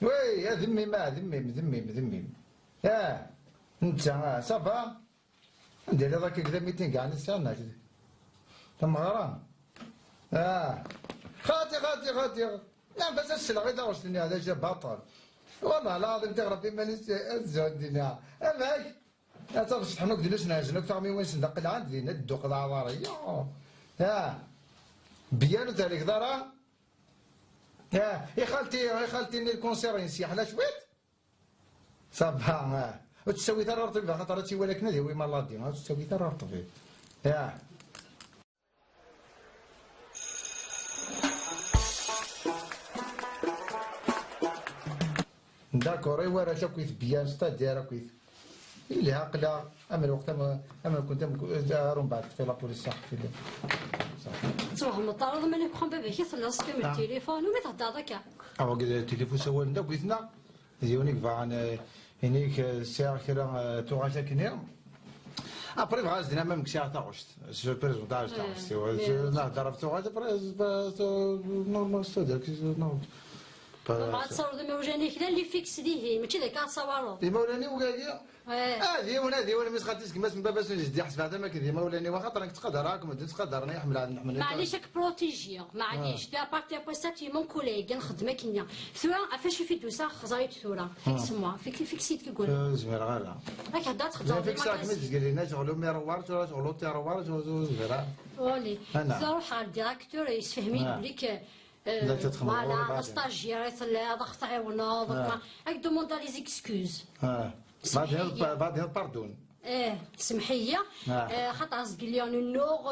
وي ذمي ما ذمي انت صافا ندير هذاك كذا 200 كاع نستنى تم غرام خاتي لا بس السلعة غير داوشتني هذا جا بطل والله العظيم تغرب في ماليس الزودنا اماك لا تعرفش حنوك دلوش ناجنوك تعمي وين سندق عندي ندو قضاء عضارية بيانو تاريخ دارا يا خالتي الكونسير ينسيح على شويت صافا وتسوي ترى رطبي خاطر تي ولك نادي وي مالادي تسوي ترى رطبي داكور ايوا راه جا كويس بيان ستادير كويس اللي عقله اما الوقت اما كنت روم بعد في لابوليس صح في تروح المطار ما نكون بابا كي خلص كم التليفون وما تهضر هذاك او كذا التليفون سوال دا كويسنا ديونيك فان هنيك ساعه كذا توغاشا كنيا ابري بغا زدنا مام ساعه تاعشت جو بريزون تاعشت نهضر في توغاشا بريز نورمال ستودير نورمال ما تصور ذا موجاني كذا اللي فيكس ليه ماشي ذاك تصوروا دي مولاني وكاكيا هذه وانا مسخاتيس كماس من بابا سنجدي حسب هذا ما كذي مولاني واخا راك تقدر راكم تقدر يحمل على نحمل معليش راك بروتيجي معليش دي ابارتي بوساتي مون كوليغ نخدمه كنيا ثورا فاش في دوسا خزايت ثورا فيكس موا فيكسيت كيقول زوير غير راك هدا تخدم فيكس راك ما تقول لنا شغلوا ميروار شغلوا تيروار زوير ولي تروح على الديريكتور يسفهميك بليك فوالا ستاجير يطلع ضغط عيونه هاك دوموندا لي زيكسكوز بعدين باردون سمحيه خاطر قال لي نو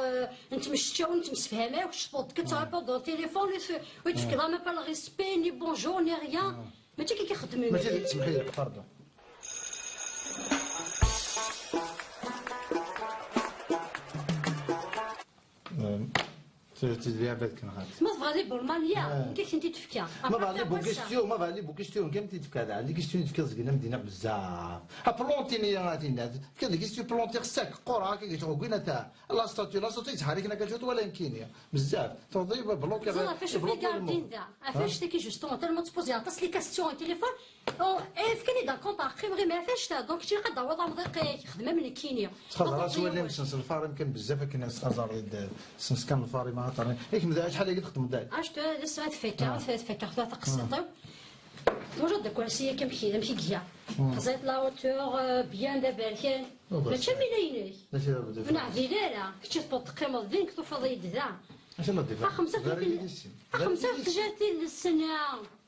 نتمشى ونتمسفهمه وشطوط كتعرف دو تليفون ويتفكر ما با لا ريسبي ني بونجور ني ريان ماشي كي كيخدم ماشي سمحيه باردون تدبيها بالك ما فغالي بورماليا كيف انت تفكا ما فغالي بوكيستيون كم تفكا هذا اللي كيستيون تفكا زقنا مدينه بزاف بلونتيني غادينا فكا اللي كيستيون بلونتي خصك قرعه كي تقولنا تاع لا ستاتيو تحركنا كتشوت ولا يمكن بزاف توضيب بلوكي زعما فاش في كاردين ذا فاش تكي جوستون تما تبوزي عطاس لي كاستيون تليفون فكاني دا كونت غير ما فاش دونك شي قد وضع مضيق خدمه من الكينيا تخزر راسي ولا مسنس الفار يمكن بزاف كنا نستخزر سنس كان الفار ما عطاني هيك مدا شحال هي تخدم داك اش لسه تفكر ثلاثه قسطيو موجود داك السيه كم كي كيا خزيت لا اوتور بيان دابا كان ماشي ملايني من عديله كنتي تقيم دينك تفضي ذا اش لا دير 35 السنه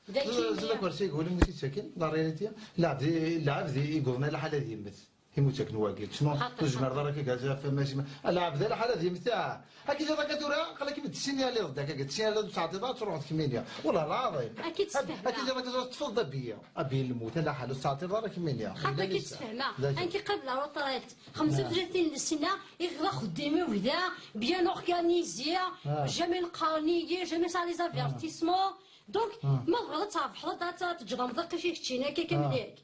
زعما كرسي يقول لي ساكن لا رياليتي العبد يقولنا الحاله ديال يموت ساكن واقيل شنو تجمر دارك كاع ماشي العبد الحاله ديال تاع هكا جا داك دورا قال لك السينيال اللي ضدك السينيال اللي تعطيها تروح كمينيا والله العظيم اكيد تفهم اكيد داك تفضل بيا ابي الموت لا حال تعطي دارك كمينيا خاطر كي تفهمها انك قبل روطريت 35 سنه يغلا خدامي وكذا بيان اورغانيزي جامي القانيه جامي سا لي زافيرتيسمون دونك ما بغا تعرف حضرتها تجرم ضيق شي كتشينا كامليك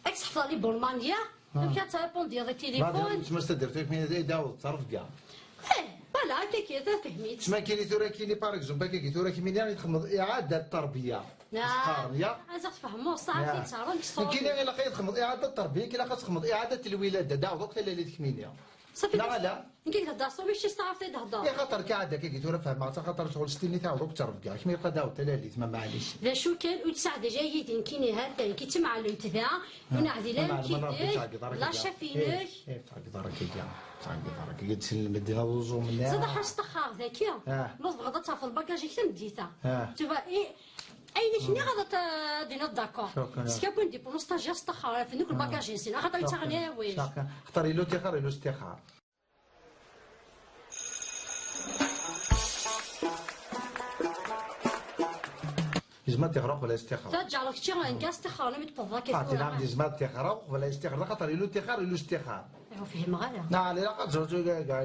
اكس حفظ لي بولمانيا مشى تريبون ديال التليفون بعد تما استدير فيك من داود تعرف كاع فوالا كي فهميت تما كاين ثورا كاين باغ اكزومبل كاين ثورا كيمينيا يتخمض اعاده التربيه القاريه عايزك تفهموا صافي تعرف كاين اللي لاقي يتخمض اعاده التربيه كاين اللي تخمض اعاده الولاده داود وقت اللي كيمينيا صافي لا نقول هذا صافي ماشي تعرف تهضر يا خاطر كاع هذاك كي ثورا فهمها خاطر شغل ستيني تاع دوك تعرف كاع كيما يبقى داود تلالي تما معليش لا شو كان وتساعد جيدين كاين هذا كي تمعلم تذا ونعدي لا كي لا شافينك تعقد راك كاع تعقد راك تسلم المدينه وزو منها زاد حاجه تخار ذاكي بلاص بغدا تعرف الباكاج حتى مديتها تبا اين شنو غادا دينا داكور سكا بون دي بون ستاجير استخار في دوك الباكاج نسينا خاطر يتغني واش اختاري لو تيخار لو استخار زعما تغرق ولا استخار ترجع لك شي غنكا استخار ما تبغى كي تقول عندي زعما تغرق ولا استخار خاطر لو تيخار لو استخار فهم غير لا لا قد كاع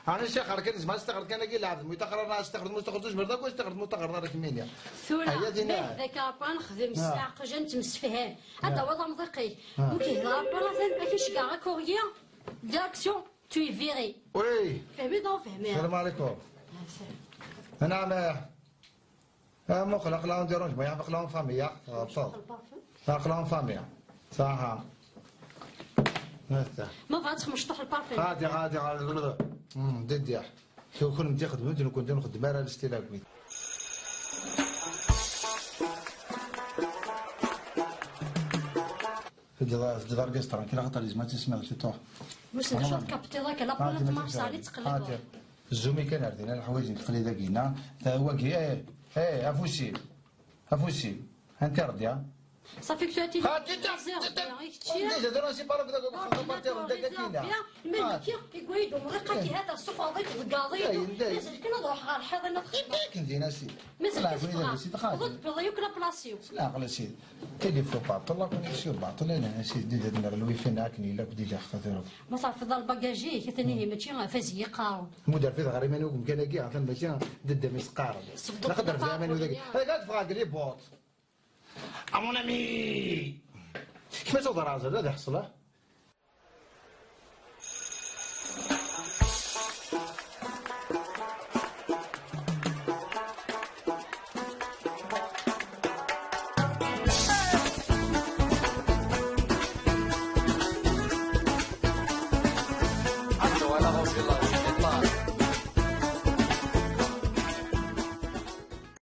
انا استخار كان زعما استخار كان كاين لاعب متخرج انا استخرج مستخرجوش بردا كون استخرج متخرج راك مينيا ثورة ذاك رابان نخدم الساعه قجا نتمسفهان هذا وضع مضيقي ممكن رابان ما كاينش كاع كوريا داكسيون تو فيري وي فهمي دون فهمي السلام عليكم نعم مو خلق لهم ديرونج ما يعرف لهم فاميليا غلطات خلق لهم فاميليا صح ما بغاتش مشطوح البارفان غادي دير شو كون متي خدمت كنت نخدم على الاستهلاك في دار قسطران كي خاطر لازم تسمع تطوح واش نشوف كابتي ذاك لا بولات مارس علي تقلب الزومي كان عندنا الحوايج التقليديه كينا هو كي افوشي انت رضيا صافي كتاتي ديجا درنا شي بالك داك بارتير داك كينا الملكي يقول مرقتي هذا الصفاضيت القاضي نزل كنا نروح غير الحضانه كندينا سي مازال كتبغى بيضيو كلا بلاصيو لا غلا سي تليفون باطل لا كون شي باطل انا سي ديجا درنا الويفي ناكني لا ديجا خاطر ما صار في الباكاجي كثني ماشي فازي قارون مدير في غير مانو كان كاع عطان ماشي ضد مسقار نقدر في مانو ذاك هذا فراق لي بوط امون امي كيفاش تهضر عزل هذا يحصل ولا غوصي الله